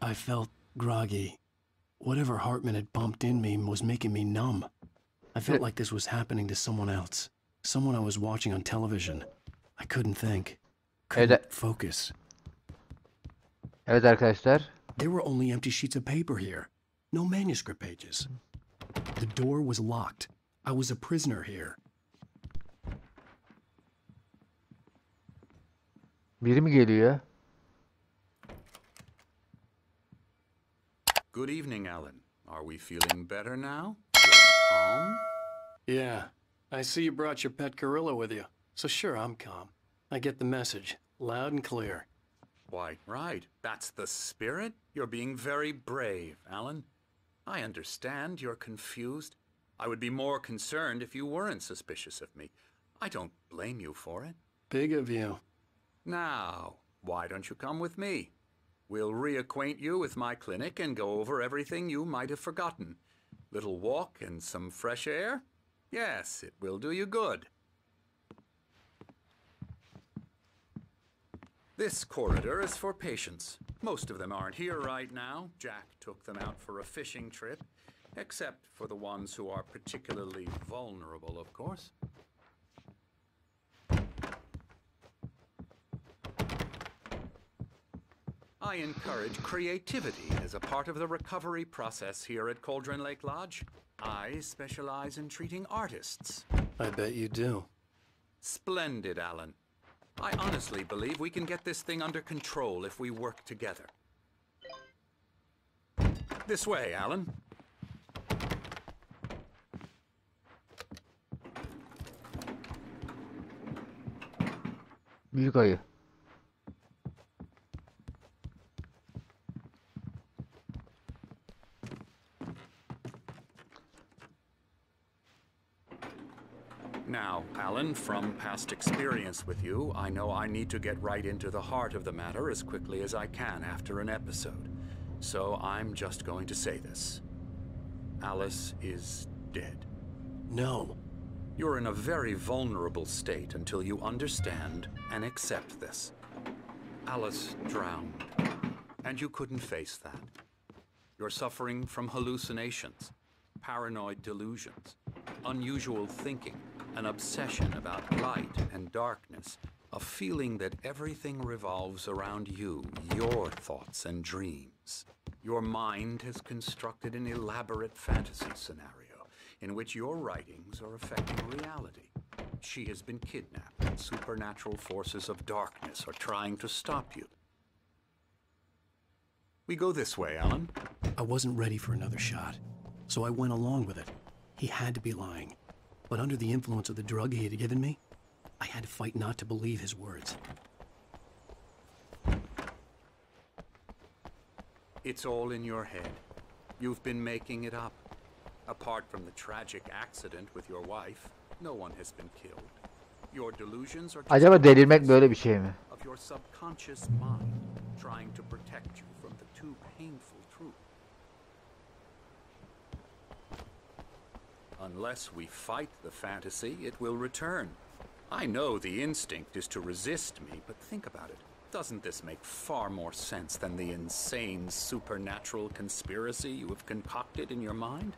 I felt groggy. Whatever Hartman had pumped in me was making me numb. I felt like this was happening to someone else. Someone I was watching on television. I couldn't think. Couldn't focus. Evet arkadaşlar. There were only empty sheets of paper here. No manuscript pages. The door was locked. I was a prisoner here. Biri mi geliyor? Good evening, Alan. Are we feeling better now? Feeling calm? Yeah. I see you brought your pet gorilla with you. So sure, I'm calm. I get the message. Loud and clear. Why, right. That's the spirit. You're being very brave, Alan. I understand you're confused. I would be more concerned if you weren't suspicious of me. I don't blame you for it. Big of you. Now, why don't you come with me? We'll reacquaint you with my clinic and go over everything you might have forgotten. Little walk and some fresh air? Yes, it will do you good. This corridor is for patients. Most of them aren't here right now. Jack took them out for a fishing trip, except for the ones who are particularly vulnerable, of course. I encourage creativity as a part of the recovery process here at Cauldron Lake Lodge. I specialize in treating artists. I bet you do. Splendid, Alan. I honestly believe we can get this thing under control if we work together. This way, Alan. Büyük ayı. Now, Alan, from past experience with you, I know I need to get right into the heart of the matter as quickly as I can after an episode. So I'm just going to say this. Alice is dead. No. You're in a very vulnerable state until you understand and accept this. Alice drowned, and you couldn't face that. You're suffering from hallucinations, paranoid delusions, unusual thinking, an obsession about light and darkness, a feeling that everything revolves around you, your thoughts and dreams. Your mind has constructed an elaborate fantasy scenario in which your writings are affecting reality. She has been kidnapped, and supernatural forces of darkness are trying to stop you. We go this way, Alan. I wasn't ready for another shot, so I went along with it. He had to be lying. But under the influence of the drug he had given me, I had to fight not to believe his words. It's all in your head. You've been making it up. Apart from the tragic accident with your wife, no one has been killed. Your delusions are Acaba delirmek böyle bir şey mi? of your subconscious mind trying to protect you from the too painful truth. Unless we fight the fantasy, it will return. I know the instinct is to resist me, but think about it. Doesn't this make far more sense than the insane supernatural conspiracy you have concocted in your mind?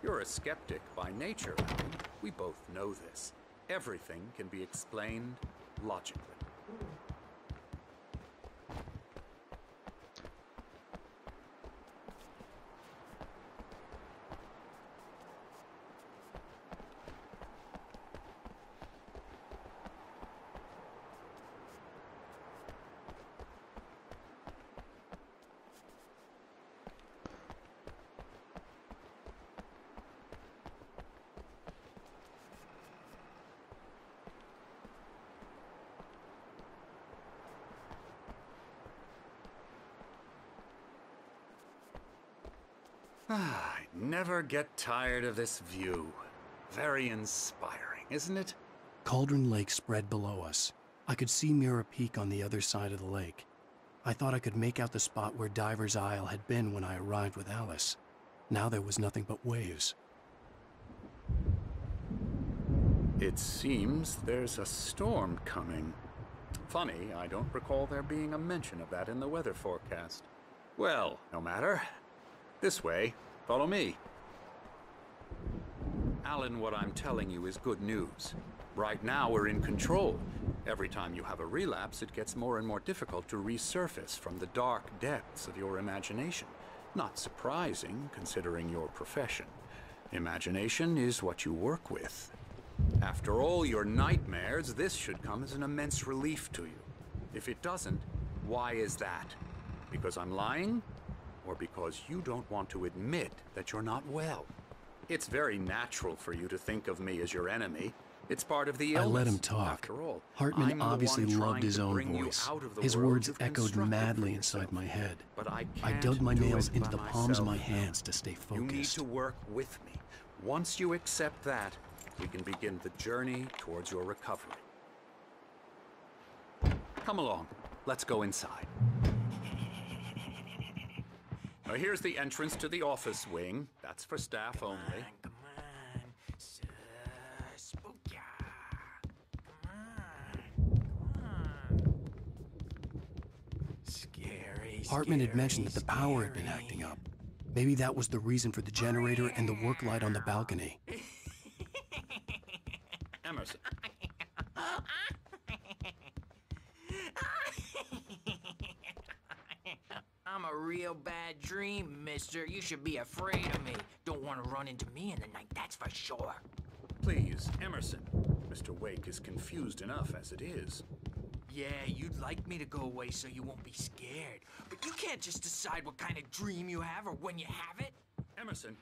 You're a skeptic by nature, Alan. We both know this. Everything can be explained logically. I never get tired of this view. Very inspiring, isn't it? Cauldron Lake spread below us. I could see Mirror Peak on the other side of the lake. I thought I could make out the spot where Diver's Isle had been when I arrived with Alice. Now there was nothing but waves. It seems there's a storm coming. Funny, I don't recall there being a mention of that in the weather forecast. Well, no matter. This way. Follow me. Alan, what I'm telling you is good news. Right now, we're in control. Every time you have a relapse, it gets more and more difficult to resurface from the dark depths of your imagination. Not surprising, considering your profession. Imagination is what you work with. After all your nightmares, this should come as an immense relief to you. If it doesn't, why is that? Because I'm lying? Or because you don't want to admit that you're not well? It's very natural for you to think of me as your enemy. It's part of the illness. I let him talk. After all, Hartman I'm the obviously one loved trying his to own bring you voice. out of the His world words you've echoed constructed madly for inside yourself. my head. But I I can't dug my do nails it into by the palms of my myself. hands to stay You need focused. to work with me. Once you accept that, we can begin the journey towards your recovery. Come along. Let's go inside. Now here's the entrance to the office wing. That's for staff only. Come on, Spooky. Come on. Scary. Hartman had mentioned that the power had been acting up. Maybe that was the reason for the generator and the work light on the balcony. Emerson. I'm a real bad dream, mister. You should be afraid of me. Don't want to run into me in the night, that's for sure. Please, Emerson. Mr. Wake is confused enough as it is. Yeah, you'd like me to go away so you won't be scared. But you can't just decide what kind of dream you have or when you have it. Emerson.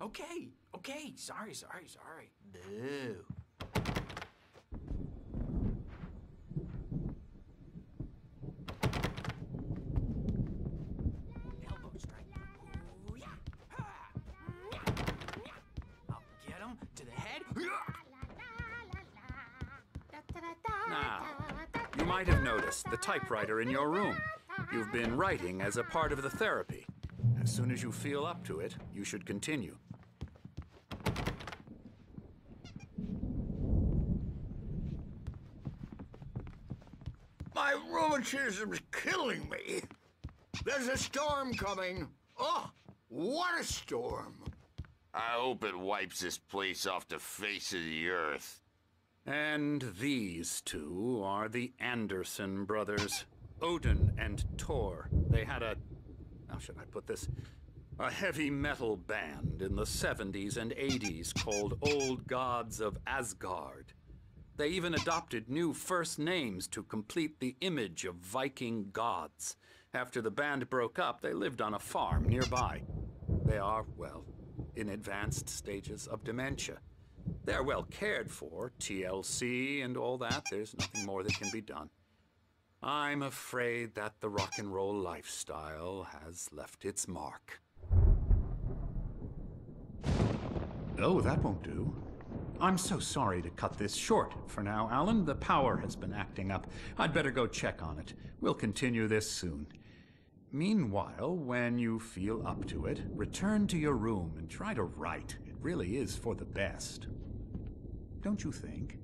Okay. Sorry. Boo. Elbow strike. Ooh, yeah. Ha. Yeah. I'll get him to the head. Now, you might have noticed the typewriter in your room. You've been writing as a part of the therapy. As soon as you feel up to it, you should continue. My rheumatism's killing me. There's a storm coming. Oh, what a storm. I hope it wipes this place off the face of the earth. And these two are the Anderson brothers, Odin and Tor. They had how should I put this? A heavy metal band in the 70s and 80s called Old Gods of Asgard. They even adopted new first names to complete the image of Viking gods. After the band broke up, they lived on a farm nearby. They are, well, in advanced stages of dementia. They're well cared for, TLC and all that. There's nothing more that can be done. I'm afraid that the rock and roll lifestyle has left its mark. Oh, that won't do. I'm so sorry to cut this short for now, Alan. The power has been acting up. I'd better go check on it. We'll continue this soon. Meanwhile, when you feel up to it, return to your room and try to write. It really is for the best. Don't you think?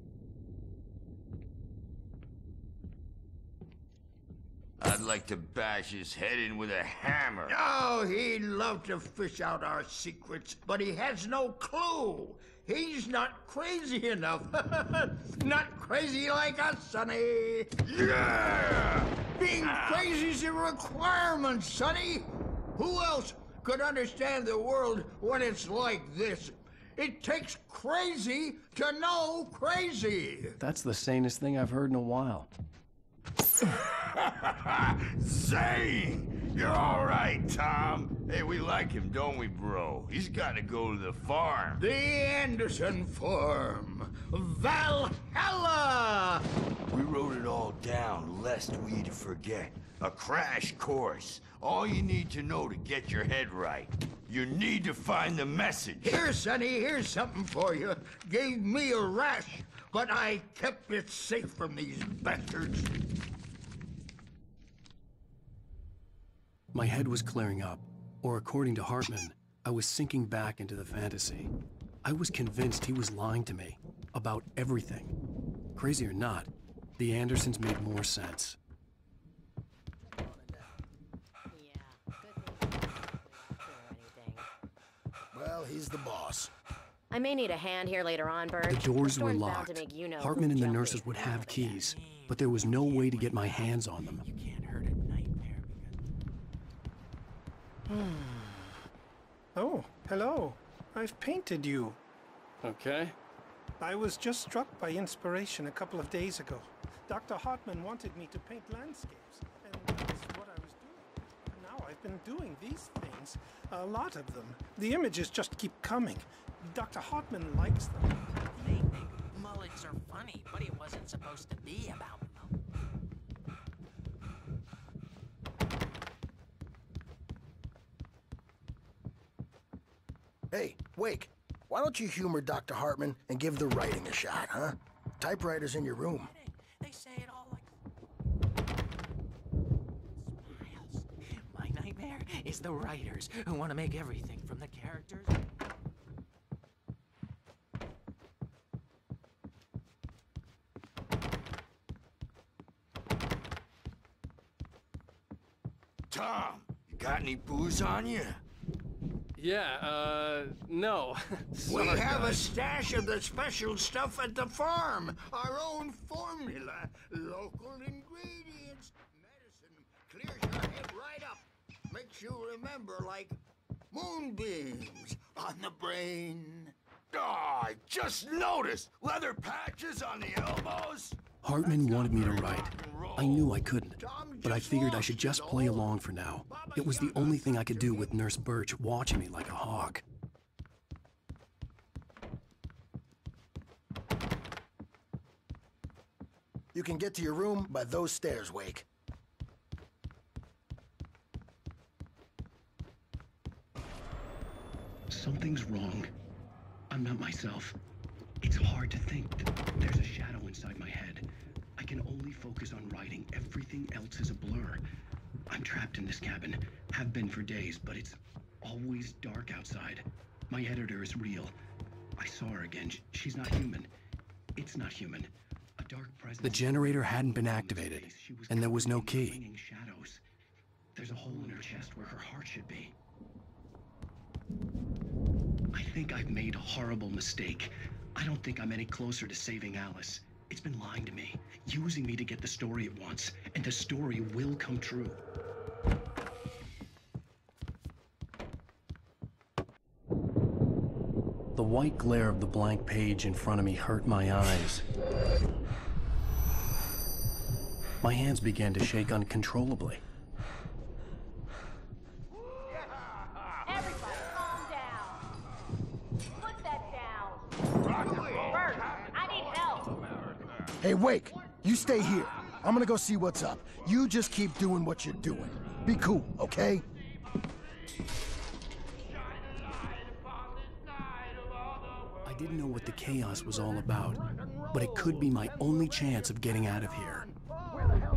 I'd like to bash his head in with a hammer. Oh, he'd love to fish out our secrets, but he has no clue. He's not crazy enough. Not crazy like us, Sonny. Yeah! Being crazy's a requirement, Sonny. Who else could understand the world when it's like this? It takes crazy to know crazy. That's the sanest thing I've heard in a while. Zane! You're all right, Tom. Hey, we like him, don't we, bro? He's got to go to the farm. The Anderson Farm. Valhalla! We wrote it all down, lest we forget. A crash course. All you need to know to get your head right. You need to find the message. Here, Sonny, here's something for you. Gave me a rash, but I kept it safe from these bastards. My head was clearing up, or according to Hartman, I was sinking back into the fantasy. I was convinced he was lying to me about everything. Crazy or not, the Andersons made more sense. Well, he's the boss. I may need a hand here later on, Bert. The doors were Storm's bound locked. to make you know Hartman and the jumpy. nurses would have keys, but there was no way to get my hands on them. You can't hurt a nightmare because... Oh, hello. I've painted you. Okay. I was just struck by inspiration a couple of days ago. Dr. Hartman wanted me to paint landscapes, and that's what I was doing. Now I've been doing these things, a lot of them. The images just keep coming. Dr. Hartman likes them. They think mullets are funny, but it wasn't supposed to be about them. Hey, Wake, why don't you humor Dr. Hartman and give the writing a shot, huh? Typewriter's in your room. They say it all like... Smiles. My nightmare is the writers who want to make everything from the characters... Tom, you got any booze on you? Yeah, no. We have a stash of the special stuff at the farm. Our own formula. Local ingredients. Medicine clears your head right up. Makes you remember like moonbeams on the brain. Oh, I just noticed! Leather patches on the elbows? Hartman wanted me to write. I knew I couldn't, but I figured I should just play along for now. It was the only thing I could do with Nurse Birch watching me like a hawk. You can get to your room by those stairs, Wake. Something's wrong. I'm not myself. It's hard to think. There's a shadow inside my head. I can only focus on writing. Everything else is a blur. I'm trapped in this cabin. Have been for days, but it's always dark outside. My editor is real. I saw her again. She's not human. It's not human. A dark presence. The generator hadn't been activated, and there was no key. Shadows. There's a hole in her chest where her heart should be. I think I've made a horrible mistake. I don't think I'm any closer to saving Alice. It's been lying to me, using me to get the story it wants, and the story will come true. The white glare of the blank page in front of me hurt my eyes. My hands began to shake uncontrollably. Everybody, calm down. Put that down. Bert, I need help. Hey, Wake, you stay here. I'm gonna go see what's up. You just keep doing what you're doing. Be cool, okay? I didn't know what the chaos was all about, but it could be my only chance of getting out of here. I don't know.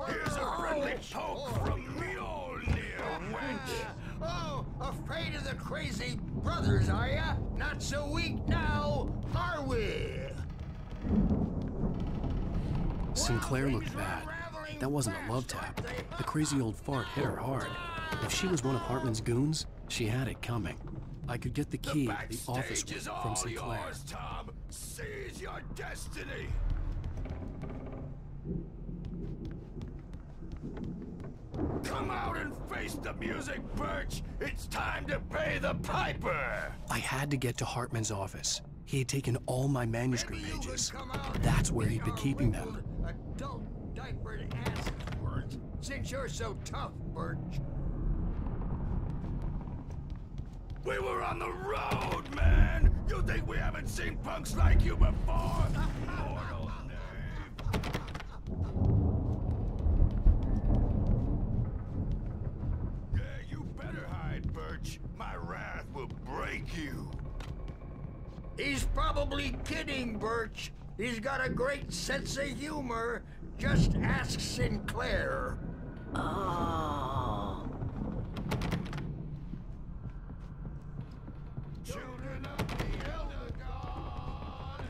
Here's a friendly poke from the old near wench. Oh, afraid of the crazy brothers, are ya? Not so weak now, are we? Sinclair looked bad. That wasn't a love tap. The crazy old fart hit her hard. If she was one of Hartman's goons, she had it coming. I could get the key to the office Backstage is room all from Sinclair. yours, Tom. Seize your destiny. Come out and face the music, Birch. It's time to pay the piper. I had to get to Hartman's office. He had taken all my manuscript pages. That's where he'd been keeping them. Adult diapered ass words. Since you're so tough, Birch. We were on the road, man. You think we haven't seen punks like you before? Mortal name. Yeah, you better hide, Birch. My wrath will break you. He's probably kidding, Birch. He's got a great sense of humor. Just ask Sinclair. Oh. Children of the Elder God,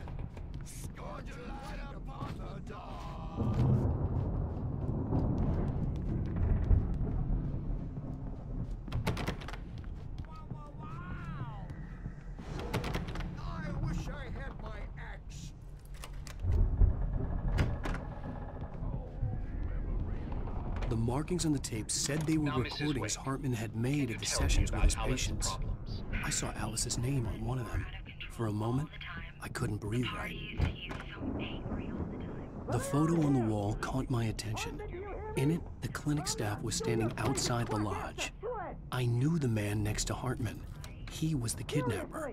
scorch your light upon the dawn. The markings on the tape said they were recordings Hartman had made of the sessions with his patients. I saw Alice's name on one of them. For a moment, I couldn't breathe right. The photo on the wall caught my attention. In it, the clinic staff was standing outside the lodge. I knew the man next to Hartman. He was the kidnapper.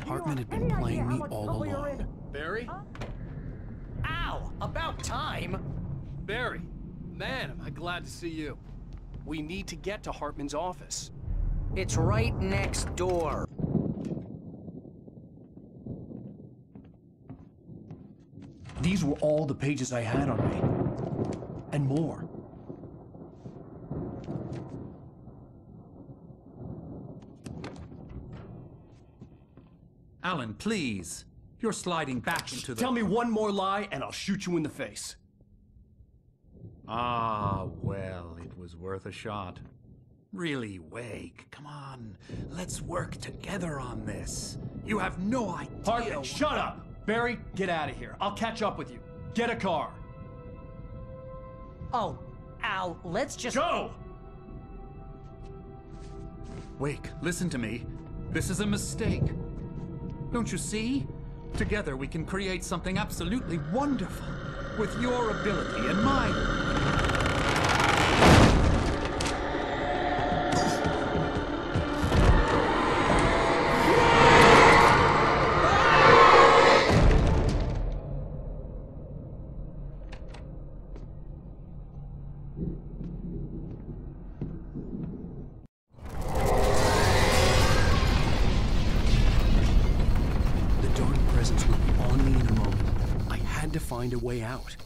Hartman had been playing me all along. Barry? Ow! About time! Barry! Man, am I glad to see you. We need to get to Hartman's office. It's right next door. These were all the pages I had on me. And more. Alan, please. You're sliding back into the... Tell me one more lie and I'll shoot you in the face. Ah, well, it was worth a shot. Really, Wake, come on. Let's work together on this. You have no idea... Hartman, shut up! Barry, get out of here. I'll catch up with you. Get a car. Oh, Al, let's just... Go! Wake, listen to me. This is a mistake. Don't you see? Together we can create something absolutely wonderful. With your ability and mine. Find a way out.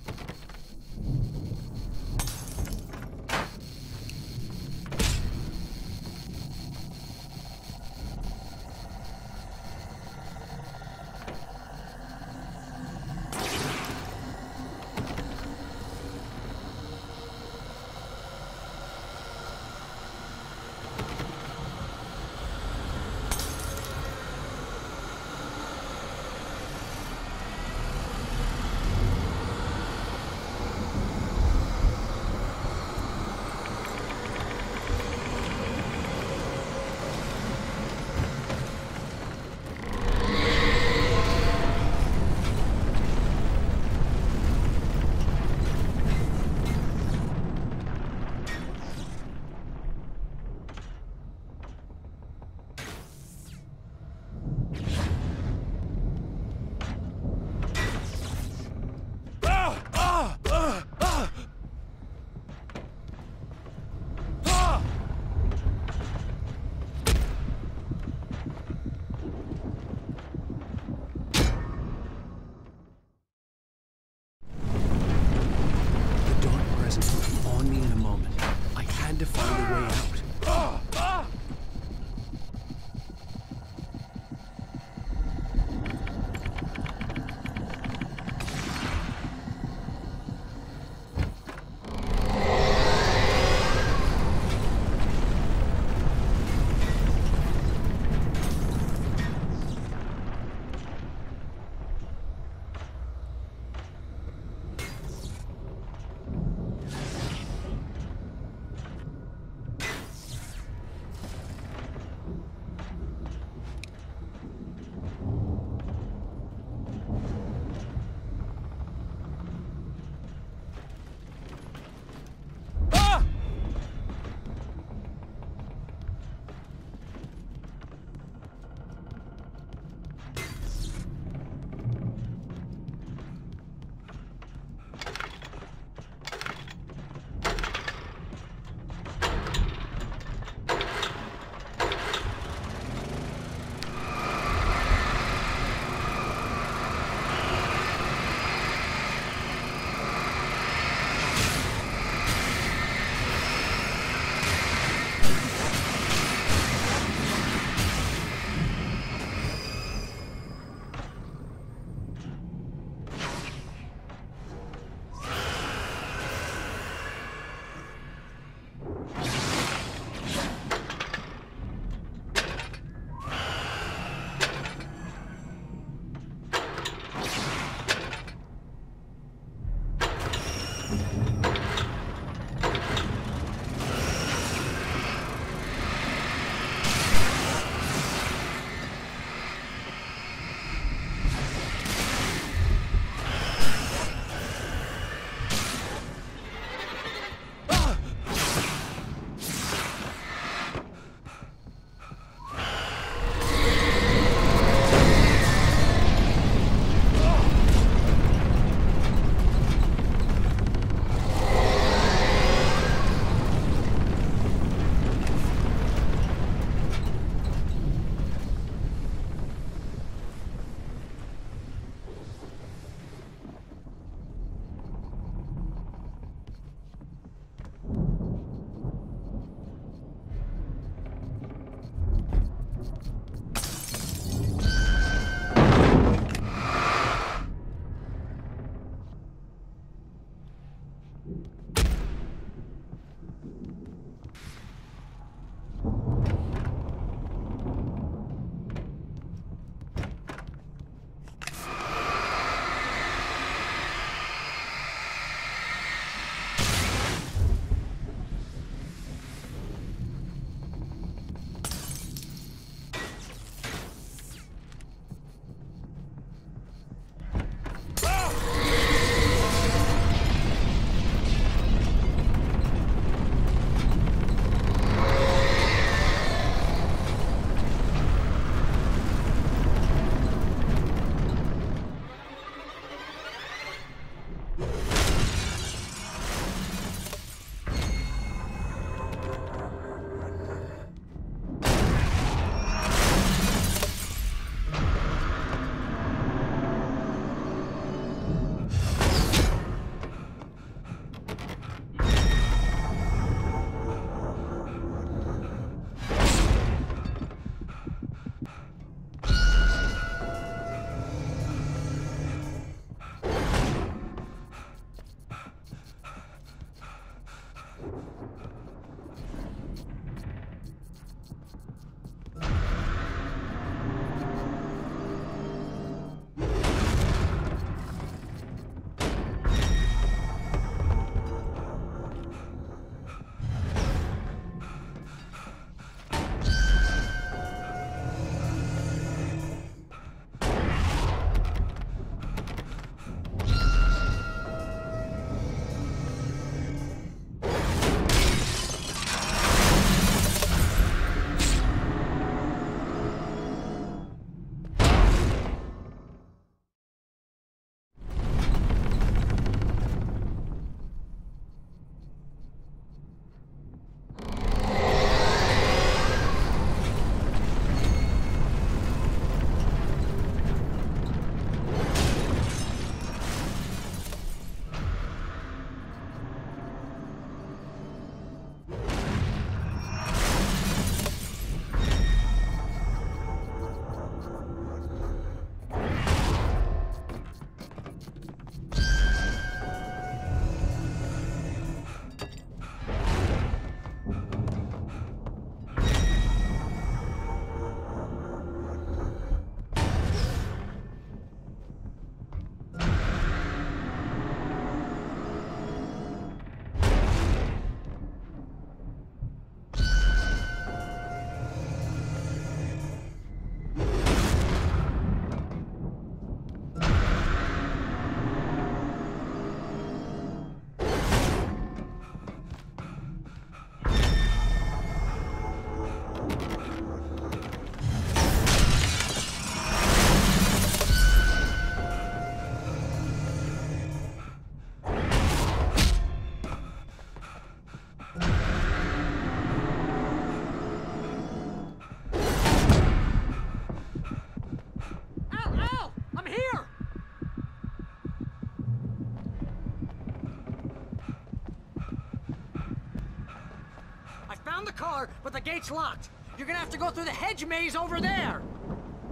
found the car, but the gate's locked. You're gonna have to go through the hedge maze over there.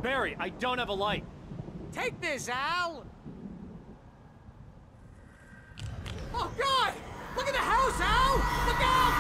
Barry, I don't have a light. Take this, Al. Oh, God! Look at the house, Al! Look out!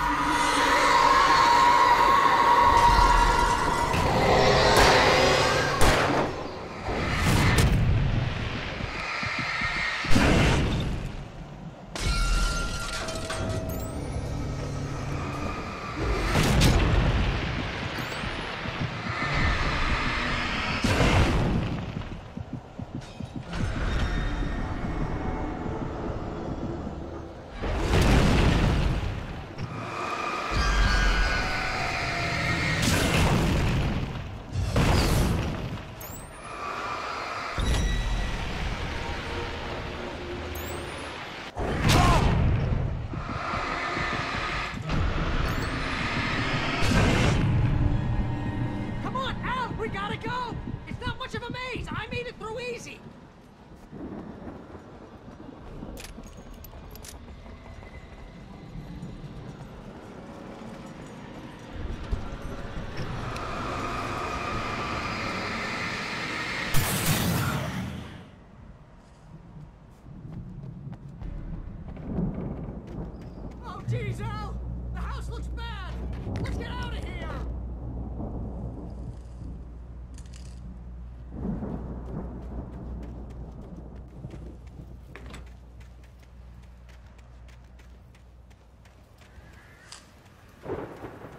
Jeez, Al! The house looks bad! Let's get out of here!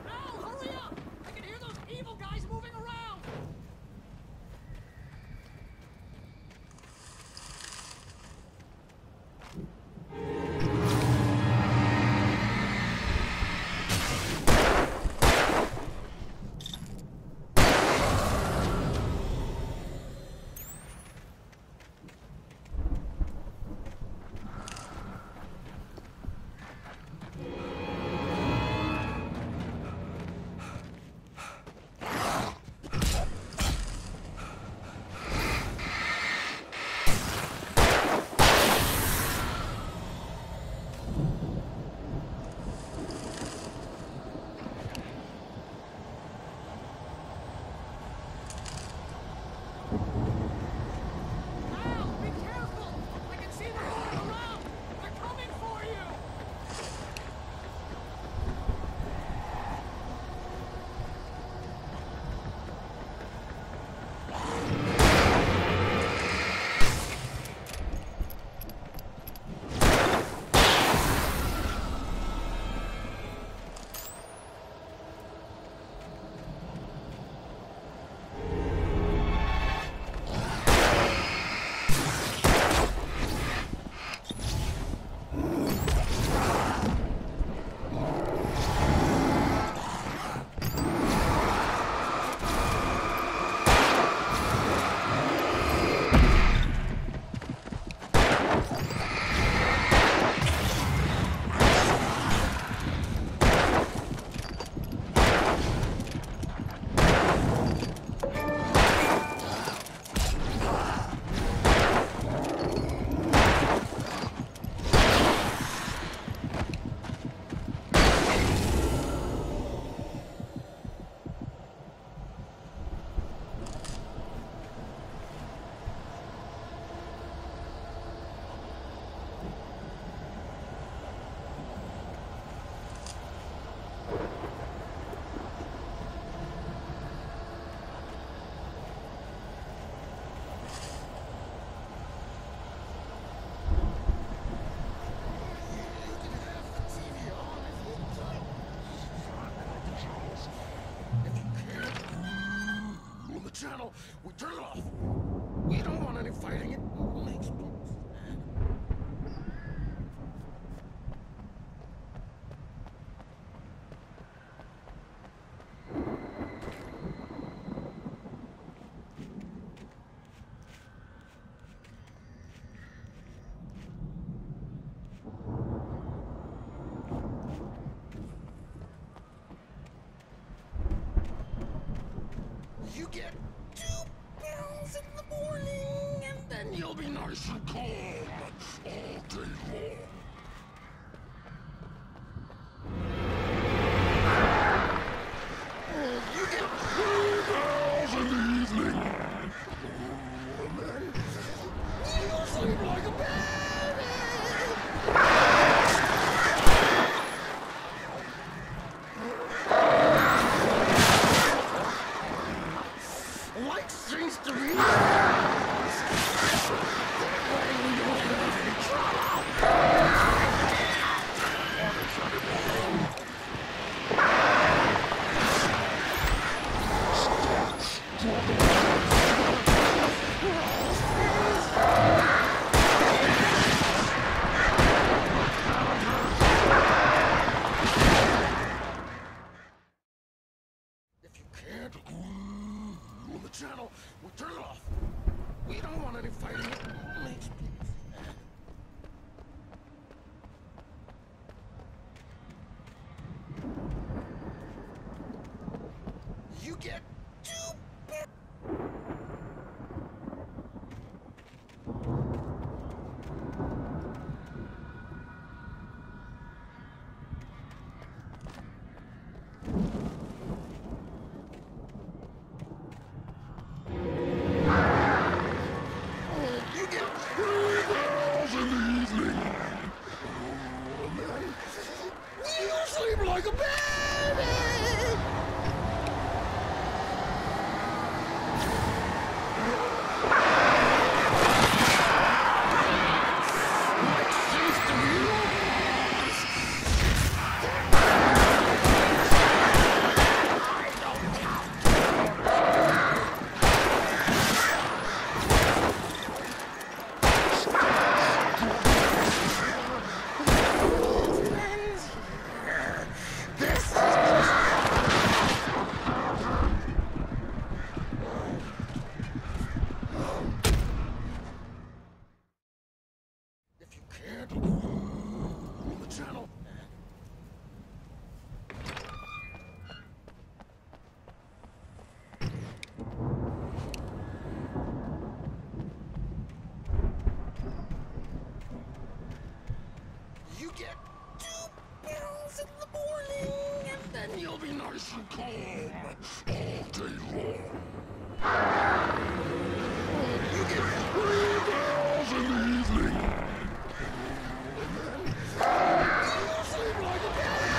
Al, hurry up! I can hear those evil guys moving around! Channel, we turn it off. We don't want any fighting. It makes me sad. You get 2 pills in the morning, and then you like a baby! You get 2 pills in the morning, and then you'll be nice and calm all day long. You get 3 pills in the evening. And then you sleep like a baby.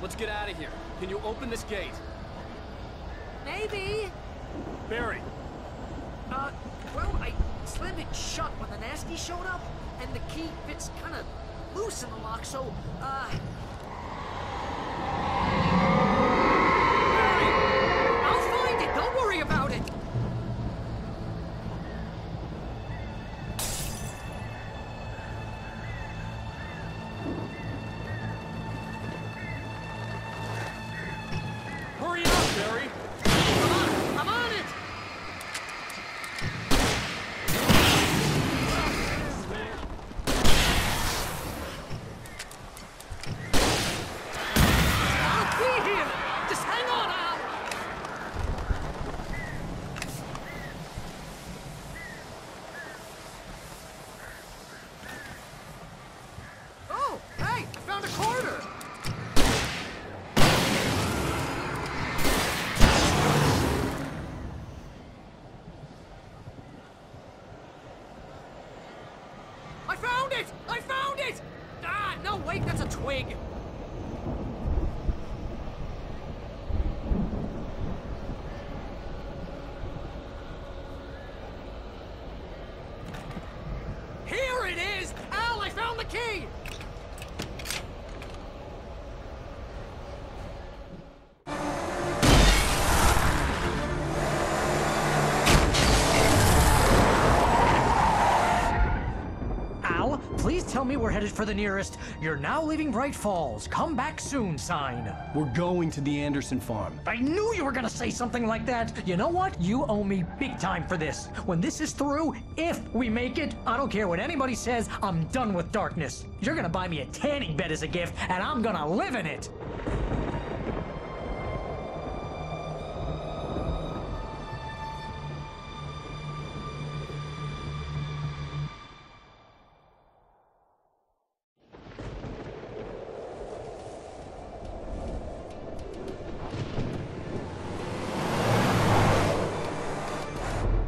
let's get out of here. Can you open this gate? Maybe. Barry. Well, I slammed it shut when the nasty showed up, and the key fits kind of loose in the lock, so, Barry, I'll find it. Don't worry about it. Hurry up, Barry. I'm on it. I'll be here. Just hang on, Al. Oh, hey, I found a quarter. I found it! I found it! Ah, no, wait, that's a twig. Here it is! Al, I found the key! Al, please tell me we're headed for the nearest "You're now leaving Bright Falls. Come back soon" sign. We're going to the Anderson farm. I knew you were gonna say something like that. You know what? You owe me big time for this. When this is through, if we make it, I don't care what anybody says, I'm done with darkness. You're gonna buy me a tanning bed as a gift, and I'm gonna live in it.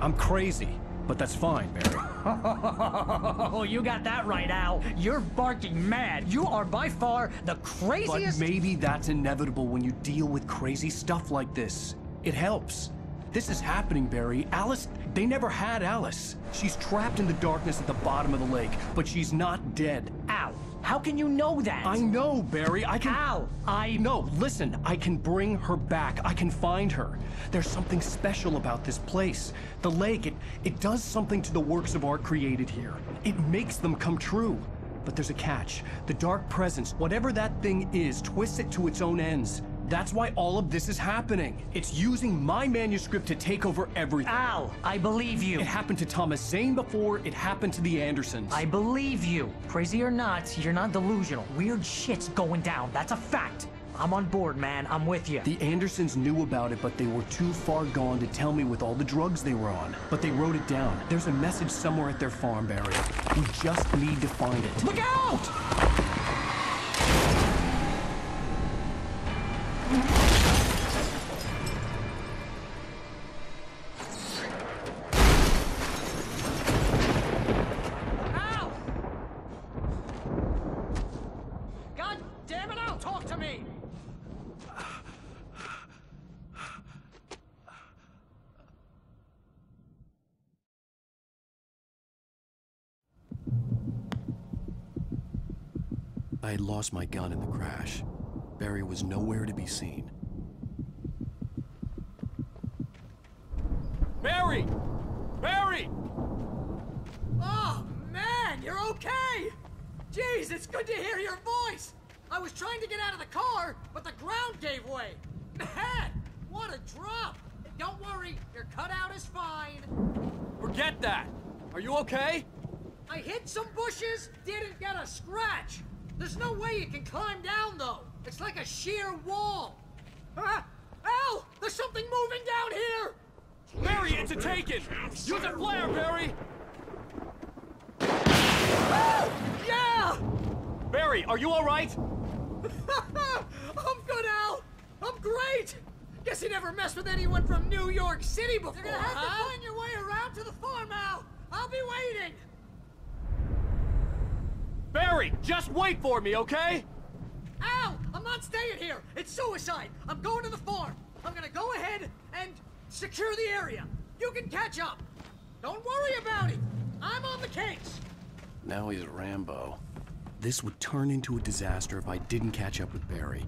I'm crazy, but that's fine, Barry. Oh, you got that right, Al. You're barking mad. You are by far the But craziest. maybe that's inevitable when you deal with crazy stuff like this. It helps. This is happening, Barry. Alice, they never had Alice. She's trapped in the darkness at the bottom of the lake, but she's not dead. Al, how can you know that? I know, Barry. I can... Al, No, listen. I can bring her back. I can find her. There's something special about this place. The lake, it does something to the works of art created here. It makes them come true. But there's a catch. The dark presence, whatever that thing is, twists it to its own ends. That's why all of this is happening. It's using my manuscript to take over everything. Al, I believe you. It happened to Thomas Zane before, it happened to the Andersons. I believe you. Crazy or not, you're not delusional. Weird shit's going down. That's a fact. I'm on board, man. I'm with you. The Andersons knew about it, but they were too far gone to tell me with all the drugs they were on. But they wrote it down. There's a message somewhere at their farm, Barry. We just need to find it. Look out! Al! God damn it, Al, talk to me! I had lost my gun in the crash. Barry was nowhere to be seen. Barry! Barry! Oh, man, you're okay! Jeez, it's good to hear your voice! I was trying to get out of the car, but the ground gave way. Man, what a drop! Don't worry, your cutout is fine. Forget that! Are you okay? I hit some bushes, didn't get a scratch. There's no way you can climb down, though. It's like a sheer wall. Al, there's something moving down here! Barry, it's a taken! Use a flare, Barry! Yeah! Barry, are you all right? I'm good, Al. I'm great. Guess you never messed with anyone from New York City before, You're gonna have to find your way around to the farm, Al. I'll be waiting. Barry, just wait for me, okay? Al, I'm not staying staying here. It's suicide. I'm going to the farm. I'm gonna go ahead and secure the area. You can catch up. Don't worry about it. I'm on the case. Now he's Rambo. This would turn into a disaster if I didn't catch up with Barry.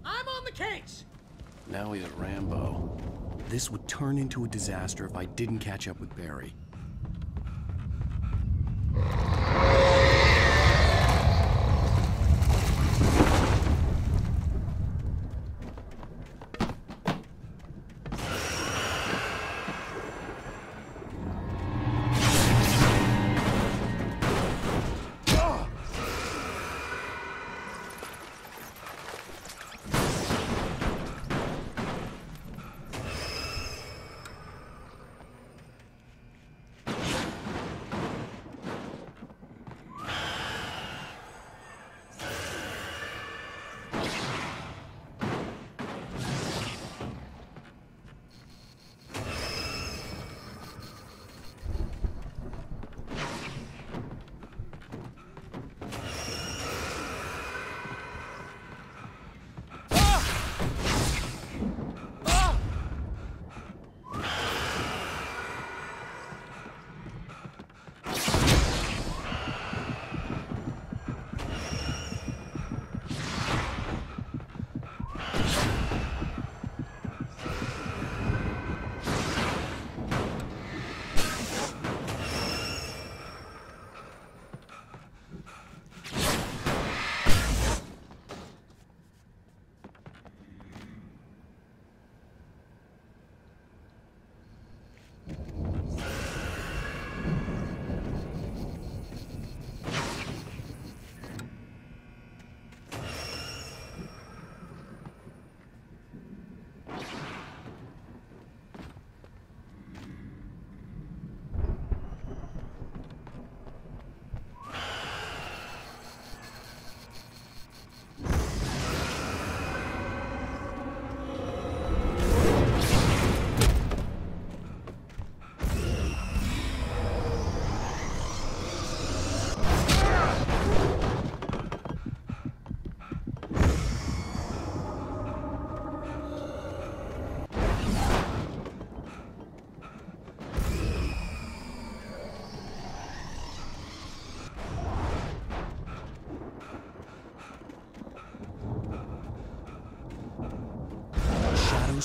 I'm on the case. Now he's Rambo. This would turn into a disaster if I didn't catch up with Barry.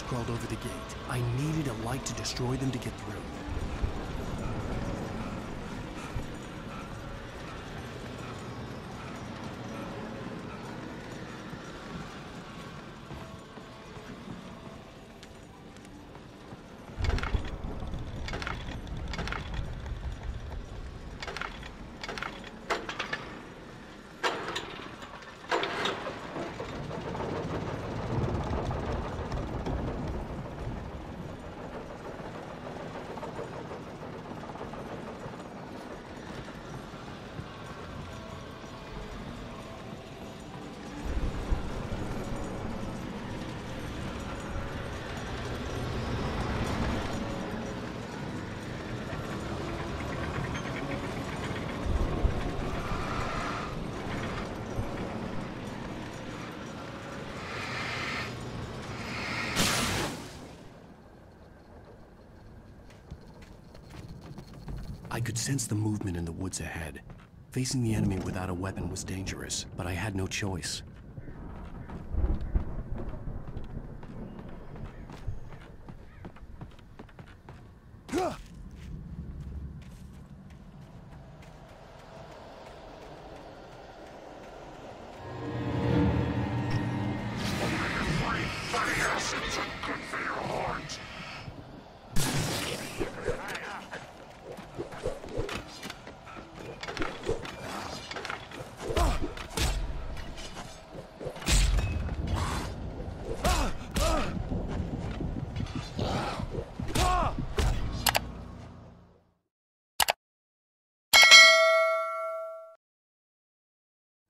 Crawled over the gate. I needed a light to destroy them to get through. I could sense the movement in the woods ahead. Facing the enemy without a weapon was dangerous, but I had no choice.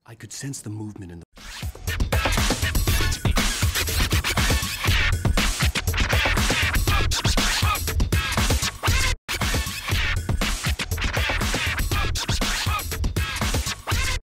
I could sense the movement in the...